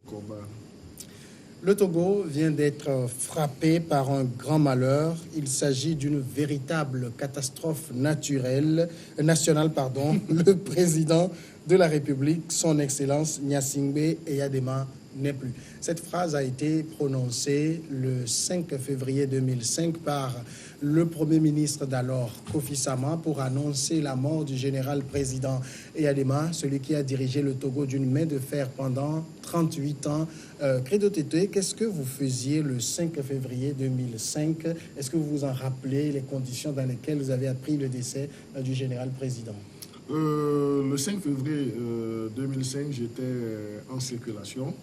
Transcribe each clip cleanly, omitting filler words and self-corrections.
combat. Le Togo vient d'être frappé par un grand malheur. Il s'agit d'une véritable catastrophe nationale. Le président de la République, son Excellence Gnassingbé Eyadema, n'est plus. Cette phrase a été prononcée le 5 février 2005 par le Premier ministre d'alors, Kofi Sama, pour annoncer la mort du général président Eyadema, celui qui a dirigé le Togo d'une main de fer pendant 38 ans. Credo Tété, qu'est-ce que vous faisiez le 5 février 2005? Est-ce que vous vous en rappelez, les conditions dans lesquelles vous avez appris le décès du général président? Le 5 février 2005, j'étais en circulation.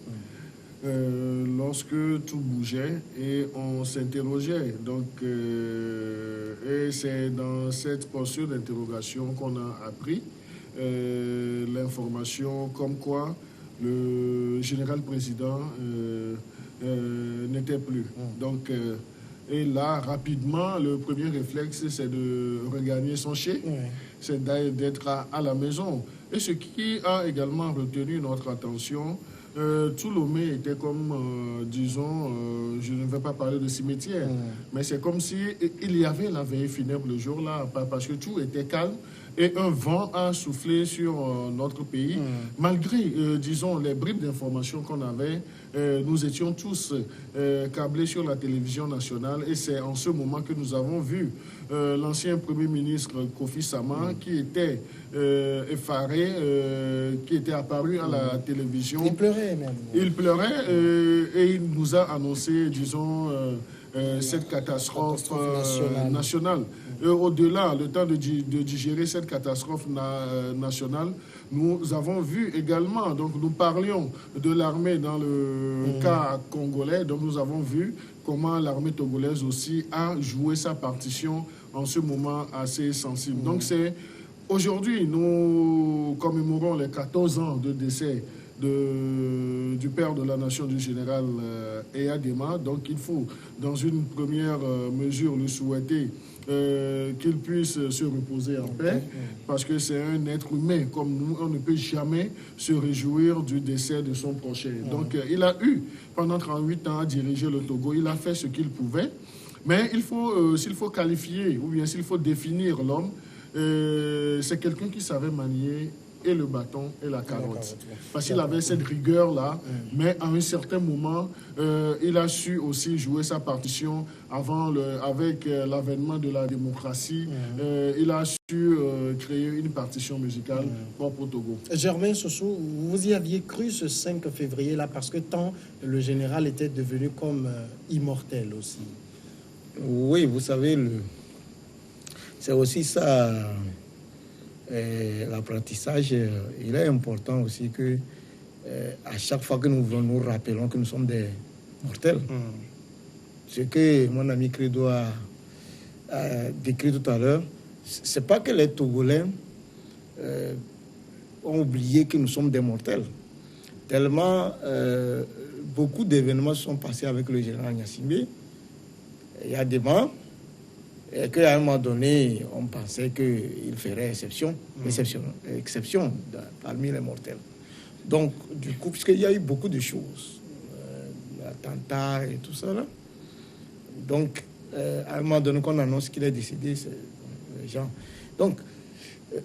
Lorsque tout bougeait et on s'interrogeait. Donc, et c'est dans cette posture d'interrogation qu'on a appris l'information comme quoi le général président n'était plus. Donc, et là, rapidement, le premier réflexe, c'est de regagner son chai, c'est d'être à la maison. Et ce qui a également retenu notre attention, tout Lomé était comme, disons, je ne vais pas parler de cimetière, mais c'est comme si il y avait la veillée funèbre le jour-là, parce que tout était calme et un vent a soufflé sur notre pays. Malgré, disons, les bribes d'informations qu'on avait, nous étions tous câblés sur la télévision nationale et c'est en ce moment que nous avons vu l'ancien Premier ministre Kofi Sama qui était effaré, qui était apparu à la télévision. Il pleurait même. Il pleurait et il nous a annoncé, disons, cette catastrophe nationale. Au-delà, le temps de digérer cette catastrophe nationale, nous avons vu également, donc nous parlions de l'armée dans le cas congolais, donc nous avons vu comment l'armée togolaise aussi a joué sa partition en ce moment assez sensible. Donc c'est aujourd'hui, nous commémorons les 14 ans de décès du père de la nation, du général Eyadema. Donc il faut, dans une première mesure, lui souhaiter qu'il puisse se reposer en paix, parce que c'est un être humain comme nous, on ne peut jamais se réjouir du décès de son prochain. Donc il a eu, pendant 38 ans, à diriger le Togo, il a fait ce qu'il pouvait, mais il faut, s'il faut qualifier, ou bien s'il faut définir l'homme, c'est quelqu'un qui savait manier et le bâton et la carotte. Parce qu'il avait cette rigueur-là, mais à un certain moment, il a su aussi jouer sa partition avec l'avènement de la démocratie. Il a su créer une partition musicale propre au Togo. Germain Sossou, vous y aviez cru ce 5 février-là parce que tant le général était devenu comme immortel aussi. Oui, vous savez, c'est aussi ça... l'apprentissage, il est important aussi que à chaque fois que nous rappelons que nous sommes des mortels. Ce que mon ami Credo a décrit tout à l'heure, c'est pas que les Togolais ont oublié que nous sommes des mortels. Tellement beaucoup d'événements sont passés avec le général Gnassingbé. Il y a des morts. Et qu'à un moment donné, on pensait qu'il ferait exception parmi les mortels. Donc, du coup, puisqu'il y a eu beaucoup de choses, l'attentat et tout ça, là. Donc, à un moment donné, qu'on annonce qu'il est décédé, les gens... Donc,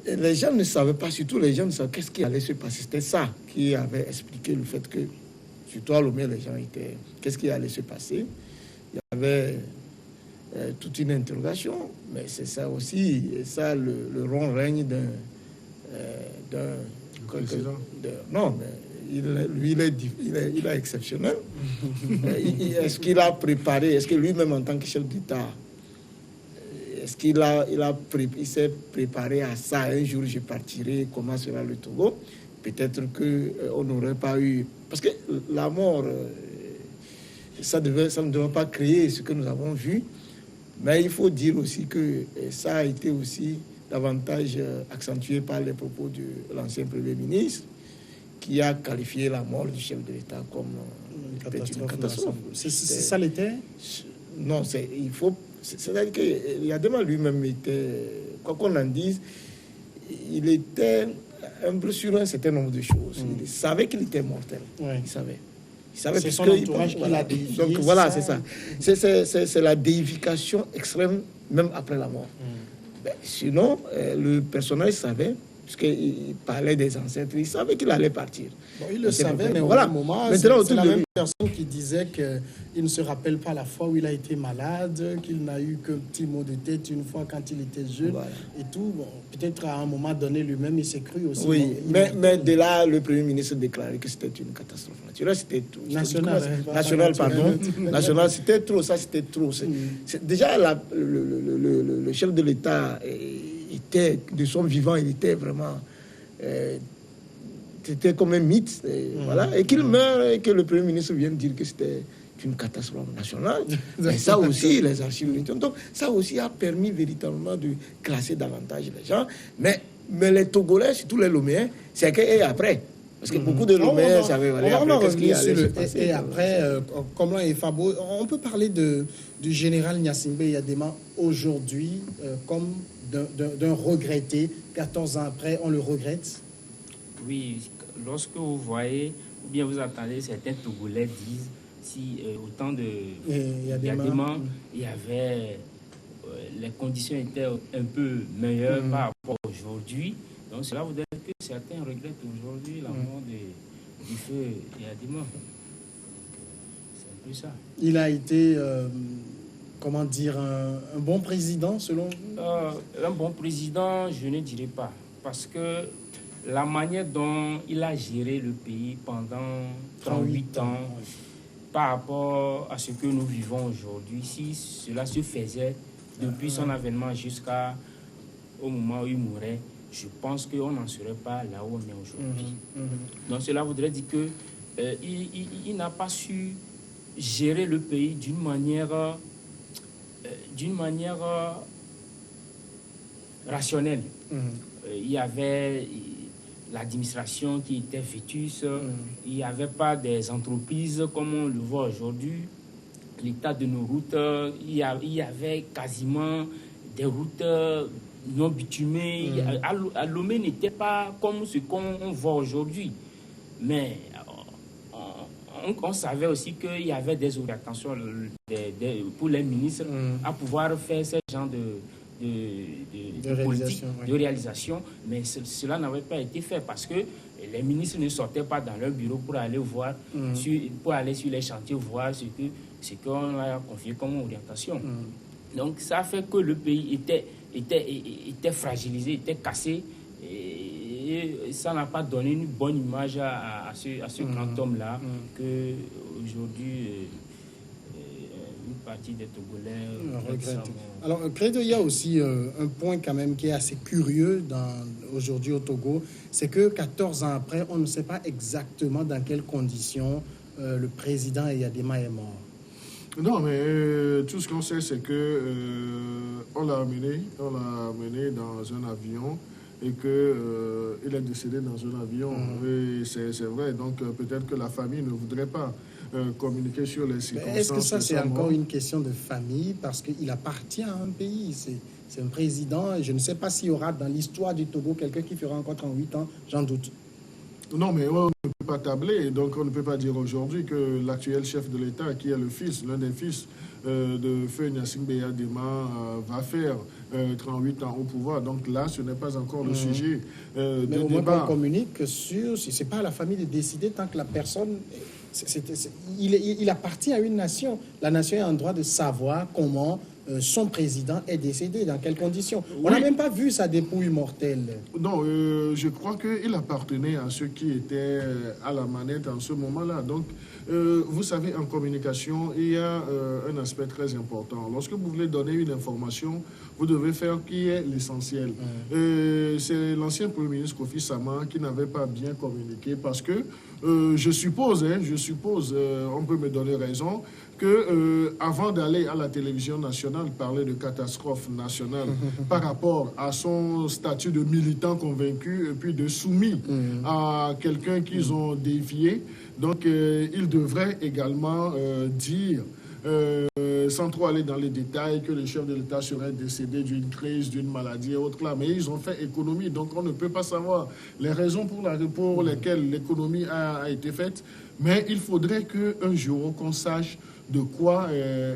les gens ne savaient pas, surtout les gens ne savaient qu'est-ce qui allait se passer. C'était ça qui avait expliqué le fait que, surtout à Lomé, les gens étaient... Qu'est-ce qui allait se passer? Il y avait... toute une interrogation, mais c'est ça aussi, et ça le rond règne d'un président. Non, mais lui, il est exceptionnel. Est-ce qu'il a préparé, est-ce que lui-même en tant que chef d'État, est-ce qu'il s'est préparé à ça? Un jour, je partirai, comment sera le Togo? Peut-être qu'on n'aurait pas eu... Parce que la mort, ça ne devait pas créer ce que nous avons vu. Mais il faut dire aussi que ça a été aussi davantage accentué par les propos de l'ancien Premier ministre qui a qualifié la mort du chef de l'État comme une catastrophe. Ça l'était? Non, c'est-à-dire que Eyadema lui-même était, quoi qu'on en dise, il était un peu sur un certain nombre de choses. Il savait qu'il était mortel. Ouais. Il savait. C'est son entourage qui l'a déifié. Donc voilà, c'est ça. C'est la déification extrême, même après la mort. Ben, sinon, le personnage savait, puisqu'il parlait des ancêtres, il savait qu'il allait partir. Bon, il le savait, mais voilà. au même moment, c'est la même personne qui disait qu'il ne se rappelle pas la fois où il a été malade, qu'il n'a eu qu'un petit mot de tête une fois quand il était jeune, voilà. Et tout. Bon, peut-être à un moment donné, lui-même, il s'est cru aussi. Oui, bon, mais de là, le Premier ministre déclarait que c'était une catastrophe naturelle. C'était tout. National, pardon. National, c'était trop. Ça, c'était trop. Déjà, le chef de l'État était, de son vivant, il était vraiment... c'était comme un mythe, voilà, et qu'il meure et que le Premier ministre vienne dire que c'était une catastrophe nationale. Et ça aussi, les archives. Donc, ça aussi a permis véritablement de classer davantage les gens. Mais les Togolais, surtout les Loméens, c'est que et après. Parce que beaucoup de Loméens savaient après qu'est-ce qu'il y allait se passer. Et après, comme là, Fabo, on peut parler du général Gnassingbé Eyadema aujourd'hui comme d'un regretté. 14 ans après, on le regrette. Oui, lorsque vous voyez, ou bien vous entendez certains Togolais disent, si au temps de Eyadema, il y avait, les conditions étaient un peu meilleures par rapport à aujourd'hui. Donc cela voudrait dire que certains regrettent aujourd'hui la mort du feu Eyadema. C'est un peu ça. Il a été, comment dire, un bon président selon vous? Un bon président, je ne dirais pas. Parce que la manière dont il a géré le pays pendant 38 ans, par rapport à ce que nous vivons aujourd'hui, si cela se faisait depuis son avènement jusqu'au moment où il mourait, je pense qu'on n'en serait pas là où on est aujourd'hui. Donc cela voudrait dire que il n'a pas su gérer le pays d'une manière rationnelle. Il y avait l'administration qui était vétuste, il n'y avait pas des entreprises comme on le voit aujourd'hui. L'état de nos routes, il y avait quasiment des routes non bitumées. À Lomé n'était pas comme ce qu'on voit aujourd'hui. Mais on savait aussi qu'il y avait des orientations pour les ministres à pouvoir faire ce genre de politique, de réalisation, mais cela n'avait pas été fait parce que les ministres ne sortaient pas dans leur bureau pour aller voir, pour aller sur les chantiers, voir ce qu'on a confié comme orientation. Donc ça a fait que le pays était fragilisé, était cassé, et ça n'a pas donné une bonne image à ce grand homme-là que aujourd'hui une partie des Togolais regrettent. Alors, Credo, il y a aussi un point quand même qui est assez curieux aujourd'hui au Togo, c'est que 14 ans après, on ne sait pas exactement dans quelles conditions le président Eyadema est mort. Non, mais tout ce qu'on sait, c'est que on l'a amené dans un avion et qu'il est décédé dans un avion. Et c'est vrai, donc peut-être que la famille ne voudrait pas communiquer sur les circonstances. Est-ce que ça, c'est encore une question de famille? Parce qu'il appartient à un pays. C'est un président. Et je ne sais pas s'il y aura dans l'histoire du Togo quelqu'un qui fera encore 38 ans. J'en doute. Non, mais on ne peut pas tabler. Donc, on ne peut pas dire aujourd'hui que l'actuel chef de l'État, qui est l'un des fils de Feu Gnassingbé Eyadema, va faire 38 ans au pouvoir. Donc là, ce n'est pas encore le sujet de mais au débat. moins qu'on communique sur... Ce n'est pas à la famille de décider tant que la personne... Il appartient à une nation. La nation a un droit de savoir comment son président est décédé, dans quelles conditions. On n'a même pas vu sa dépouille mortelle. Non, je crois qu'il appartenait à ceux qui étaient à la manette en ce moment-là. Donc, vous savez, en communication, il y a un aspect très important. Lorsque vous voulez donner une information, vous devez faire qui est l'essentiel. C'est l'ancien Premier ministre Kofi Sama qui n'avait pas bien communiqué parce que je suppose, on peut me donner raison, que avant d'aller à la télévision nationale parler de catastrophe nationale par rapport à son statut de militant convaincu et puis de soumis à quelqu'un qu'ils ont défié, donc il devrait également dire sans trop aller dans les détails, que le chef de l'État serait décédé d'une crise, d'une maladie et autres là. Mais ils ont fait économie, donc on ne peut pas savoir les raisons pour lesquelles l'économie a été faite. Mais il faudrait qu'un jour qu'on sache de quoi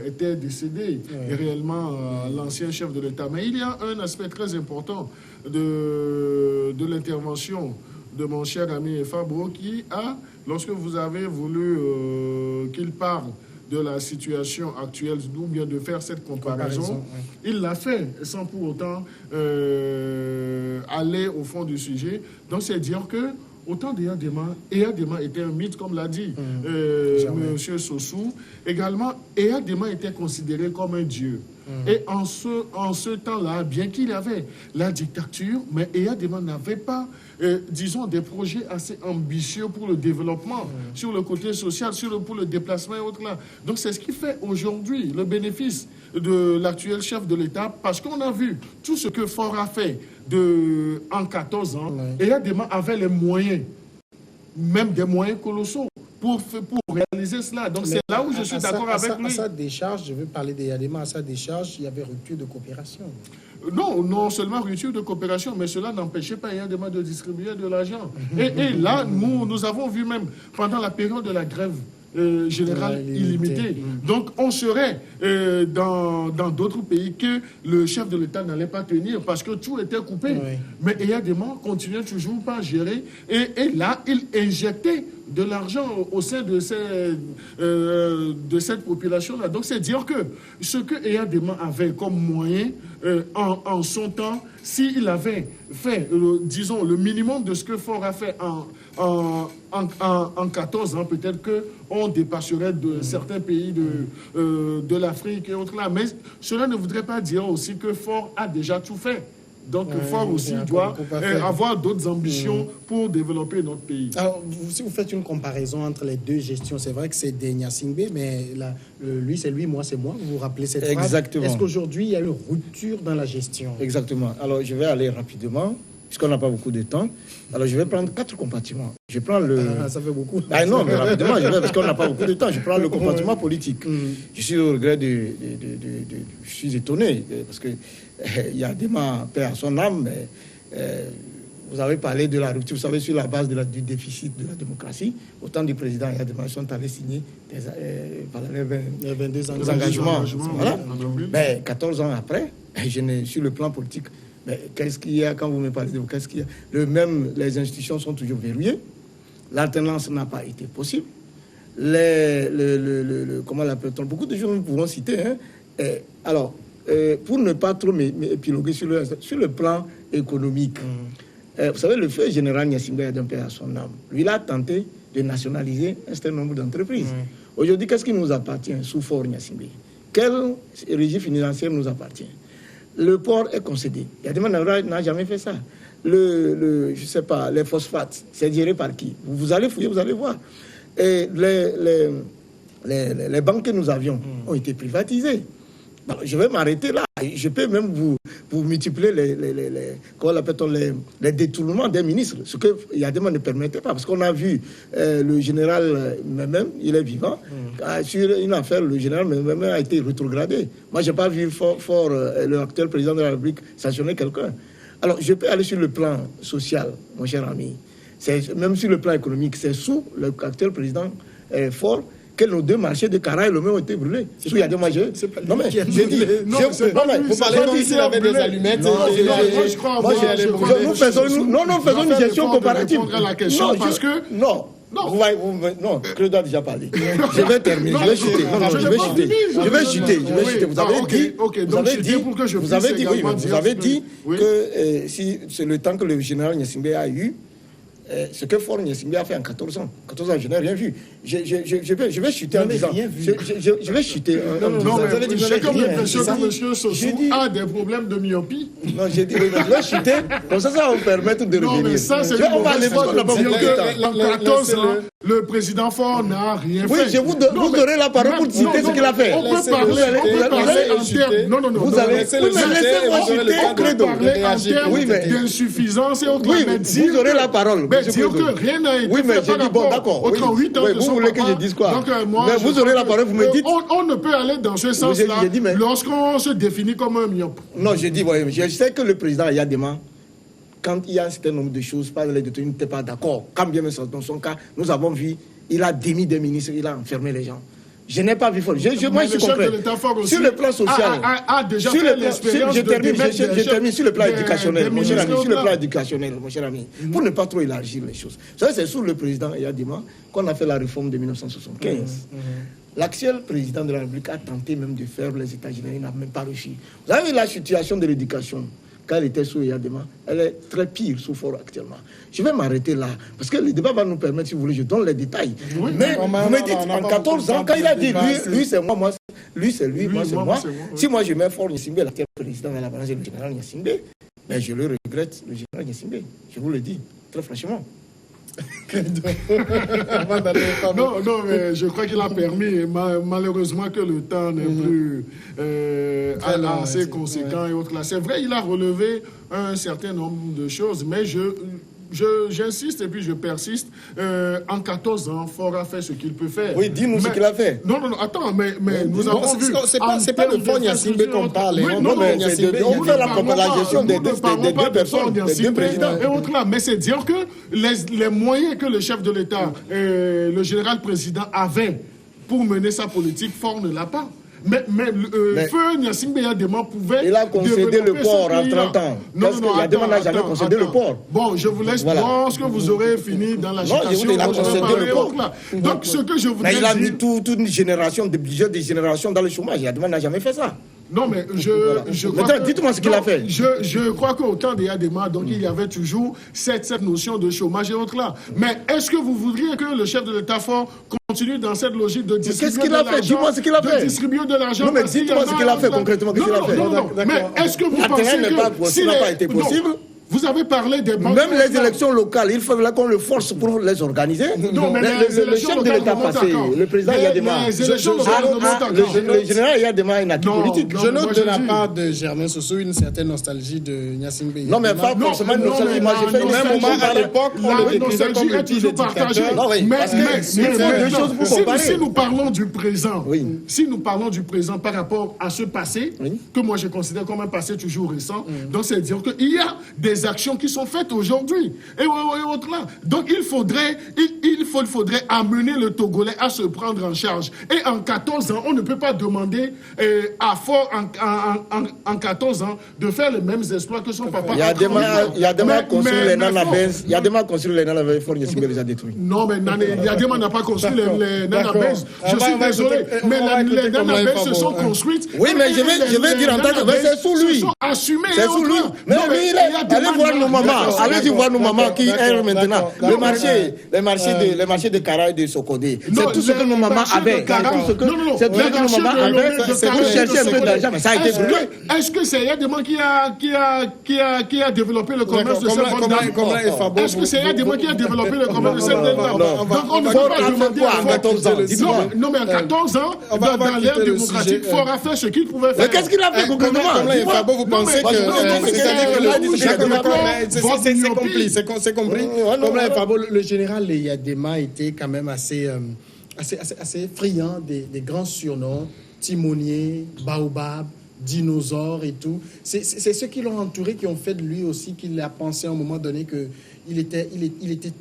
était décédé réellement l'ancien chef de l'État. Mais il y a un aspect très important de l'intervention de mon cher ami Fabro qui a, lorsque vous avez voulu qu'il parle de la situation actuelle, ou bien de faire cette comparaison, il l'a fait sans pour autant aller au fond du sujet. Donc c'est dire que autant d'Eyadema était un mythe, comme l'a dit M. Sossou. Également, Eyadema était considéré comme un dieu. Et en ce temps-là, bien qu'il y avait la dictature, mais Eyadema n'avait pas, disons, des projets assez ambitieux pour le développement, sur le côté social, pour le déplacement et autres là. Donc c'est ce qui fait aujourd'hui le bénéfice de l'actuel chef de l'État, parce qu'on a vu tout ce que Faure a fait en 14 ans, Eyadema avait les moyens, même des moyens colossaux, pour réaliser cela. Donc c'est là où je suis d'accord avec lui. À sa décharge, je veux parler d'Eyadema, à sa décharge, il y avait rupture de coopération. Non seulement rupture de coopération, mais cela n'empêchait pas Eyadema de distribuer de l'argent. Et là, nous avons vu même pendant la période de la grève générale illimitée. Donc on serait dans d'autres pays que le chef de l'État n'allait pas tenir parce que tout était coupé. Mais Eyadema continuait toujours par gérer. Et là, il injectait de l'argent au sein de cette population-là. Donc c'est dire que ce que Eyadema avait comme moyen en son temps, s'il avait fait, disons, le minimum de ce que Faure a fait en 14 ans, peut-être qu'on dépasserait de certains pays de l'Afrique et autres là. Mais cela ne voudrait pas dire aussi que Faure a déjà tout fait. Donc Faure aussi doit avoir d'autres ambitions pour développer notre pays. Alors, si vous faites une comparaison entre les deux gestions, c'est vrai que c'est des Gnassingbé, mais là, lui c'est lui, moi c'est moi. Vous vous rappelez cette phrase? Exactement. Est-ce qu'aujourd'hui il y a une rupture dans la gestion? Exactement. Alors je vais aller rapidement, puisqu'on n'a pas beaucoup de temps. Alors je vais prendre 4 compartiments. Je prends le... ça fait beaucoup. Non, mais rapidement, parce qu'on n'a pas beaucoup de temps. Je prends le compartiment politique. Je suis au regret je suis étonné, parce que il y a des paix à son âme, mais vous avez parlé de la rupture, vous savez, sur la base du déficit de la démocratie. Au temps du président, il y a des gens qui sont allés signer les 22 engagements. Voilà. Mais 14 ans après, sur le plan politique, mais qu'est-ce qu'il y a quand vous me parlez de qu'est-ce qu'il y a? Les institutions sont toujours verrouillées. L'alternance n'a pas été possible. Comment l'appelle-t-on? Beaucoup de gens nous pourront citer. Alors, pour ne pas trop m'épiloguer sur le plan économique, vous savez, le feu général Gnassingbé a d'un père à son âme. Lui, il a tenté de nationaliser un certain nombre d'entreprises. Aujourd'hui, qu'est-ce qui nous appartient sous Faure Gnassingbé? Quel régime financier nous appartient? Le port est concédé. Eyadema n'a jamais fait ça. Je sais pas, les phosphates, c'est géré par qui? Vous allez fouiller, vous allez voir. Et les banques que nous avions ont été privatisées. Alors, je vais m'arrêter là. Je peux même vous multiplier les détournements des ministres, ce que Eyadema ne permettait pas. Parce qu'on a vu le général même, il est vivant, sur une affaire, le général même a été rétrogradé. Moi, je n'ai pas vu fort le actuel président de la République sanctionner quelqu'un. Alors, je peux aller sur le plan social, mon cher ami. Même sur le plan économique, c'est sous le actuel président Faure que nos 2 marchés de Cara et Lomé ont été brûlés. Il y a des majeurs. Non, mais j'ai dit. Vous parlez comme s'il avait des allumettes. Nous faisons une gestion comparative. Non, Claude a déjà parlé. Je vais terminer. Je vais chuter. Vous avez dit que si c'est le temps que le général Gnassingbé a eu, ce que Faure Gnassingbé a fait en 14 ans. 14 ans, je n'ai rien vu. Je vais chuter en disant. Je vais chuter. Non, mais j'ai comme l'impression que M. Sossou a des problèmes de myopie. Non, j'ai dit, je vais chuter. Comme ça va vous permettre de revenir. Non, mais ça, c'est on va aller voir en 14, le président Faure n'a rien Oui, fait. vous aurez la parole pour citer ce qu'il a fait. On peut parler en termes... Non. Vous allez laissez-moi citer. On peut parler en termes d'insuffisance et autres. Oui, vous aurez la parole. Mais dire que rien n'a été oui, mais fait je dis, bon, d'accord. aux 38 ans de son vous voulez que papa. je dise quoi? Donc, moi, mais vous aurez la parole, vous me dites. On ne peut aller dans ce sens-là lorsqu'on se définit comme un myope. Non, je dis, voyez, je sais que le président Yadema, quand il y a un certain nombre de choses, pas les détenus n'étaient pas d'accord. Quand bien même dans son cas, nous avons vu, il a démis des ministres, il a enfermé les gens. Je n'ai pas vu Faure. Moi, je comprends. Sur le plan social, déjà fait l'expérience je termine sur le plan éducationnel, mon cher ami, sur le plan éducationnel, mon cher ami, pour ne pas trop élargir les choses. Ça, c'est sous le président Yadema qu'on a fait la réforme de 1975. L'actuel président de la République a tenté même de faire les États généraux, il n'a même pas réussi. Vous avez vu la situation de l'éducation quand elle était sous Yadema, elle est très pire sous Faure actuellement. Je vais m'arrêter là, parce que le débat va nous permettre, si vous voulez, je donne les détails. Oui, mais vous me dites, en 14 ans, quand il a dit, lui c'est moi, lui c'est lui, moi c'est moi. Si moi je mets Faure Gnassingbé, l'actuel président de la balance, le général Gnassingbé, mais je le regrette, le général Gnassingbé. Je vous le dis, très franchement. Non, mais je crois qu'il a permis, malheureusement, que le temps n'est plus assez conséquent et autres là. C'est vrai, il a relevé un certain nombre de choses, mais j'insiste et puis je persiste. En 14 ans, Faure a fait ce qu'il peut faire. Oui, dis-nous ce qu'il a fait. Non, attends, mais nous avons vu... C'est pas de Faure Gnassingbé qu'on parle. Oui, non, mais on fait la gestion des deux personnes, des deux présidents. Et autres là, mais c'est dire que les moyens que le chef de l'État, le général président avait pour mener sa politique, Faure ne l'a pas. Mais Feu Gnassingbé Yadema pouvait... Il a concédé le port en 30 ans. Parce que Yadema n'a jamais concédé le port. Bon, je vous laisse lorsque vous aurez fini dans l'agitation. Il a concédé le port. Donc, ce que je voudrais dire... Mais il a mis toute une génération, des générations dans le chômage. Yadema n'a jamais fait ça. Non, mais je crois que... Dites-moi ce qu'il a fait. Je crois qu'au temps des Yadema, donc il y avait toujours cette notion de chômage et autres là. Mais est-ce que vous voudriez que le chef de l'État Faure continue dans cette logique de distribuer de l'argent? Dis-moi ce qu'il a fait. De distribuer de l'argent. Non, mais dites-moi ce qu'il a fait concrètement. Non, mais est-ce que vous pensez que... Ça n'a pas été possible. Vous avez parlé des banques. Même les élections locales, il fallait qu'on le force pour les organiser. Non, mais le chef de l'État passé, le président Yadema, le général Yadema a une acquis politique. Je note de la part de Germain Sossou une certaine nostalgie de Gnassingbé Yadema. Non, mais pas forcément une nostalgie. Moi, j'ai fait au même moment, à l'époque, on le décrivait comme le petit dictateur. Mais si nous parlons du présent, oui. Si nous parlons du présent par rapport à ce passé, que moi je considère comme un passé toujours récent, donc c'est dire qu'il y a des actions qui sont faites aujourd'hui et autres là. Donc il faudrait amener le Togolais à se prendre en charge. Et en 14 ans, on ne peut pas demander à Faure en 14 ans de faire les mêmes exploits que son papa. Yadema construit les Nanabès. Yadema construit les Nanabès. Faure Gnassingbé les a détruits. Non, mais Yadema n'a pas construit les Nanabès. Je suis désolé, mais les Nanabès se sont construites. Oui, mais je vais dire en tant que c'est sous lui. Se sont assumés. C'est sous lui. Mais allez voir nos mamans. Allez-y voir nos mamans qui errent maintenant. Les marchés de Kara et de Sokodé. C'est tout ce que nos mamans avaient. C'est tout ce que nos mamans avaient. C'est pour chercher un peu d'argent. Mais ça a été brûlé. Est-ce que c'est Yadema qui a développé le commerce de cette bonne dame? Est-ce que c'est Yadema qui a développé le commerce de cette bonne dame? Donc on ne peut pas demander à 14 ans. Non, mais à 14 ans, dans l'ère démocratique, Faure a fait ce qu'il pouvait faire. Mais qu'est-ce qu'il a fait concrètement? Vous pensez que c'est compris. Comme là, le général Yadema était quand même assez friand des grands surnoms, timonier, baobab, dinosaure et tout. C'est ceux qui l'ont entouré qui ont fait de lui aussi qu'il a pensé à un moment donné qu'il était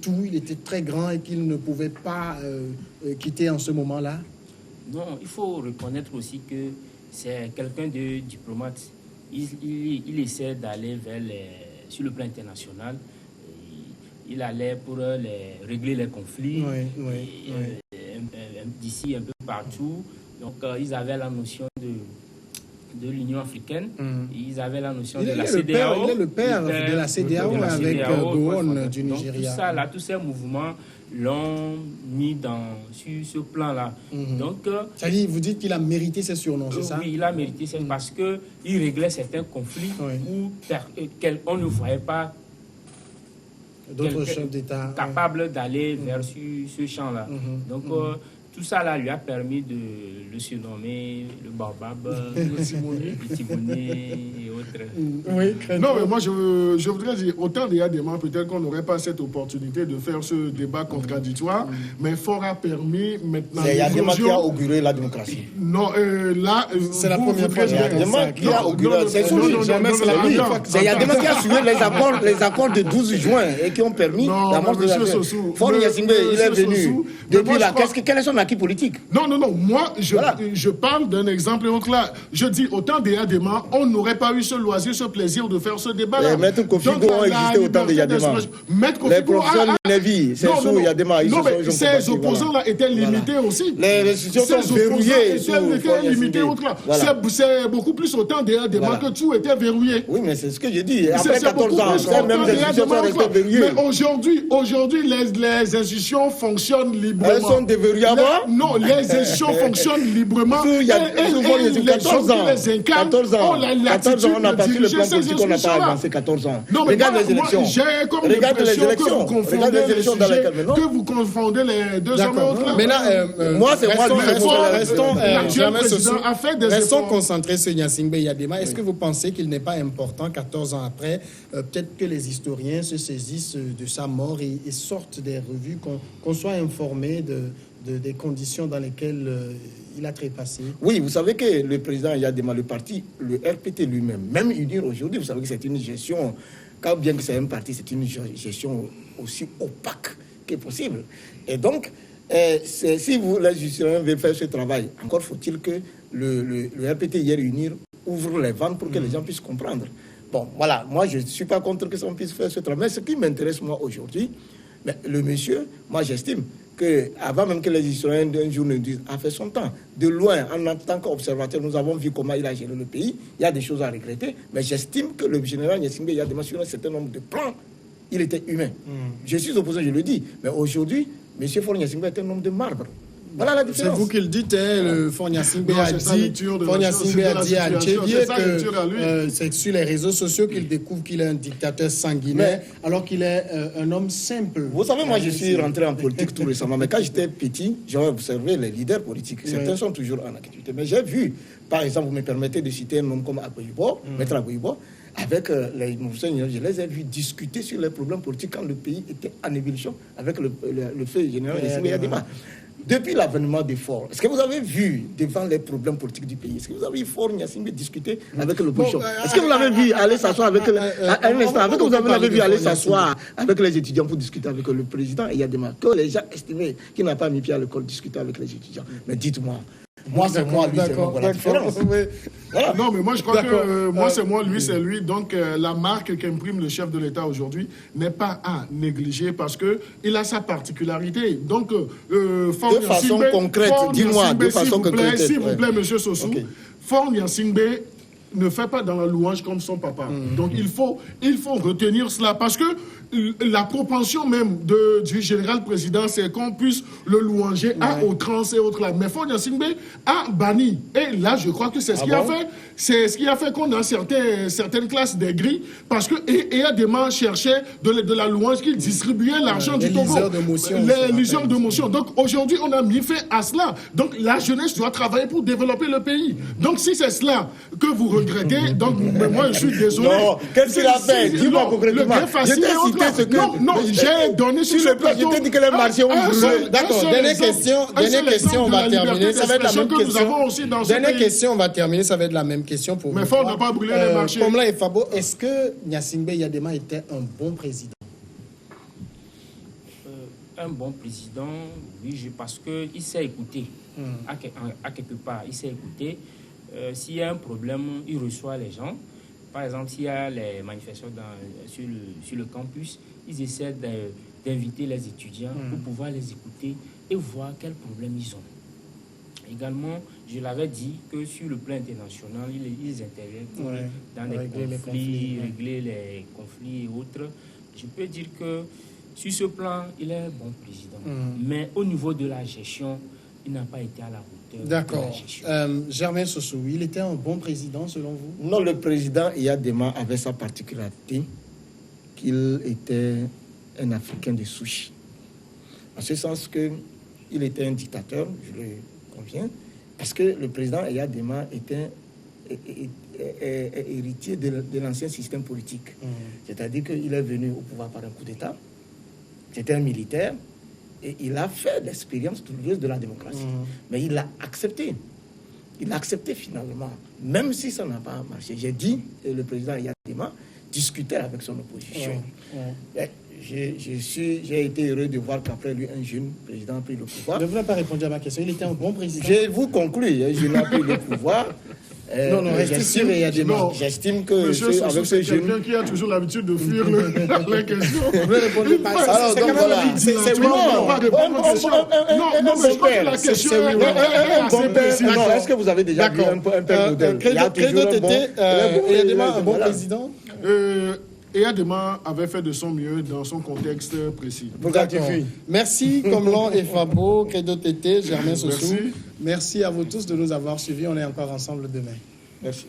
tout, il était très grand et qu'il ne pouvait pas quitter en ce moment-là. Non, il faut reconnaître aussi que c'est quelqu'un de diplomate. Il essaie d'aller sur le plan international. Il allait pour régler les conflits d'ici un peu partout. Donc, ils avaient la notion de l'Union africaine. Ils avaient la notion de la CEDEAO. Il est le père de la CEDEAO avec Gowon du Nigeria. Donc, tous ces mouvements l'ont mis sur ce plan-là. Donc, ça dit, vous dites qu'il a mérité ses surnoms, c'est ça? Oui, il a mérité, c'est parce qu'il réglait certains conflits où on ne voyait pas d'autres chefs d'État capables d'aller vers ce champ-là. Donc, tout ça là lui a permis de le surnommer le Baobab, le Timoné et autres. Oui, non, mais moi je voudrais dire, autant il y a des moments, peut-être qu'on n'aurait pas cette opportunité de faire ce débat contradictoire, mais fort a permis maintenant. Il y a des gens qui a auguré la démocratie. Non, là, c'est la première fois. Il y a des gens qui a auguré. C'est il y a des gens qui a suivi les accords de 12 juin et qui ont permis la mort de la Faure Gnassingbé, il est venu. Depuis là, quel est son acquis politique? Non, moi, je parle d'un exemple. Donc là, je dis, autant des Yadema, on n'aurait pas eu ce loisir, ce plaisir de faire ce débat-là. Maître Kofi Go ont existé autant des Yadema. Les professeurs Nevi, c'est sous Yadema. Non, mais ces opposants-là étaient limités aussi. Les institutions sont verrouillées. Étaient limités autre-là. C'est beaucoup plus autant des Yadema que tout était verrouillé. Oui, mais c'est ce que j'ai dit. Après 14 ans, ces mêmes institutions sont restées verrouillées. Mais aujourd'hui, les institutions fonctionnent librement. Elles sont déverrouillées avant? Non, les institutions fonctionnent librement. Il y a 14 ans. 14 ans, on a passé le plan politique, on n'a pas avancé 14 ans. Regarde les élections. Regarde les élections. Regarde les élections dans lesquelles maintenant. Que vous confondez les deux hommes et autres. Mais là, moi, c'est moi restons concentrés sur Gnassingbé Yadema. Est-ce que vous pensez qu'il n'est pas important, 14 ans après, peut-être que les historiens se saisissent de sa mort et sortent des revues, qu'on soit informé des conditions dans lesquelles il a trépassé? Oui, vous savez que le président Yadema, le parti, le RPT lui-même, même UNIR aujourd'hui, vous savez que c'est une gestion, quand bien que c'est un parti, c'est une gestion aussi opaque que possible. Et donc, si vous, les historiens, veulent faire ce travail, encore faut-il que le RPT hier UNIR ouvre les vannes pour que les gens puissent comprendre. Bon, voilà, moi je ne suis pas contre que ça puisse faire ce travail, mais ce qui m'intéresse moi aujourd'hui, le monsieur, moi j'estime qu'avant même que les historiens d'un jour nous disent, a fait son temps. De loin, en tant qu'observateur, nous avons vu comment il a géré le pays. Il y a des choses à regretter, mais j'estime que le général Gnassingbé Yadema, sur un certain nombre de plans, il était humain. Je suis opposé, je le dis, mais aujourd'hui, M. Faure Gnassingbé est un homme de marbre. Voilà la différence. C'est vous qui le dites, le Faure Gnassingbé a dit à Tchévier que c'est sur les réseaux sociaux qu'il découvre qu'il est un dictateur sanguinaire, alors qu'il est un homme simple. Vous savez, moi je suis rentré en politique tout récemment, mais quand j'étais petit, j'ai observé les leaders politiques. Certains sont toujours en activité. Mais j'ai vu, par exemple, vous me permettez de citer un homme comme Aboyibo, Maître Aboyibo, avec les Mousseigneurs, je les ai vus discuter sur les problèmes politiques quand le pays était en ébullition avec le feu général Gnassingbé Yadema. Depuis l'avènement des Faure, est-ce que vous avez vu devant les problèmes politiques du pays, est-ce que vous avez vu Faure Gnassingbé discuter avec l'opposition? Est-ce que vous l'avez vu aller s'asseoir avec avec les étudiants pour discuter avec le président et Yadema, que les gens estimaient qu'il n'a pas mis pied à l'école discuter avec les étudiants? Mais dites-moi. Moi, c'est moi, lui, c'est moi. Voilà la différence. Voilà. Non, mais moi, je crois que moi, c'est moi, lui, c'est lui. Donc, la marque qu'imprime le chef de l'État aujourd'hui n'est pas à négliger parce qu'il a sa particularité. Donc, de façon concrète, dis-moi, de façon concrète. S'il vous plaît, monsieur Sossou, Faure Gnassingbé ne fait pas dans la louange comme son papa. Donc, il faut retenir cela parce que la propension même du général président, c'est qu'on puisse le louanger à outrance et autres là. Mais Faure Gnassingbé a banni. Et là, je crois que c'est ce qui a fait. C'est ce qui a fait qu'on a certaines classes des grilles parce que Yadema cherchait de la louange qu'il distribuait l'argent du Togo. Les liseurs de motion. Donc aujourd'hui, on a mis fin à cela. Donc la jeunesse doit travailler pour développer le pays. Donc si c'est cela que vous regrettez, donc moi je suis désolé. Non, qu'est-ce qu'il a fait? Dis-moi concrètement. Non, j'ai donné sur le plateau. Je t'ai dit que les marchés ont brûlé. D'accord, dernière question, on va terminer. Ça va être la même question. Dernière question, on va terminer, ça va être la même question pour vous. Mais Faure n'a pas brûlé les marchés. Komla et Fabo, est-ce que Gnassingbé Yadema était un bon président? Un bon président, oui, parce qu'il sait écouter. À quelque part, il sait écouter. S'il y a un problème, il reçoit les gens. Par exemple, s'il y a les manifestations sur le campus, ils essaient d'inviter les étudiants pour pouvoir les écouter et voir quels problèmes ils ont. Également, je l'avais dit que sur le plan international, ils interviennent dans des conflits, régler les conflits et autres. Je peux dire que sur ce plan, il est un bon président. Mais au niveau de la gestion, il n'a pas été à la hauteur. D'accord. Germain Sossou, il était un bon président selon vous? Non, le président Yadema avait sa particularité qu'il était un Africain de souche. En ce sens qu'il était un dictateur, je le conviens, parce que le président Yaya Dema était héritier de l'ancien système politique. C'est-à-dire qu'il est venu au pouvoir par un coup d'État, c'était un militaire, et il a fait l'expérience douloureuse de la démocratie. Mais il l'a accepté. Il l'a accepté finalement, même si ça n'a pas marché. J'ai dit, le président Yaya Dema discutait avec son opposition. J'ai été heureux de voir qu'après lui, un jeune président a pris le pouvoir. Vous n'avez pas répondu à ma question. Il était un bon président. Je vous conclue, un jeune a pris le pouvoir. J'estime que avec ce jeune... quelqu'un qui a toujours l'habitude de fuir la question. Vous ne répondez pas. Alors, donc voilà. C'est oui, non, mais je crois que la question est est-ce que vous avez déjà vu un père modèle? Credo Tété, il y a un bon président. Yaya Dema avait fait de son mieux dans son contexte précis. Merci Komlan et Fabo, Credo Tété, Germain Sossou. Merci. Merci à vous tous de nous avoir suivis. On est encore ensemble demain. Merci.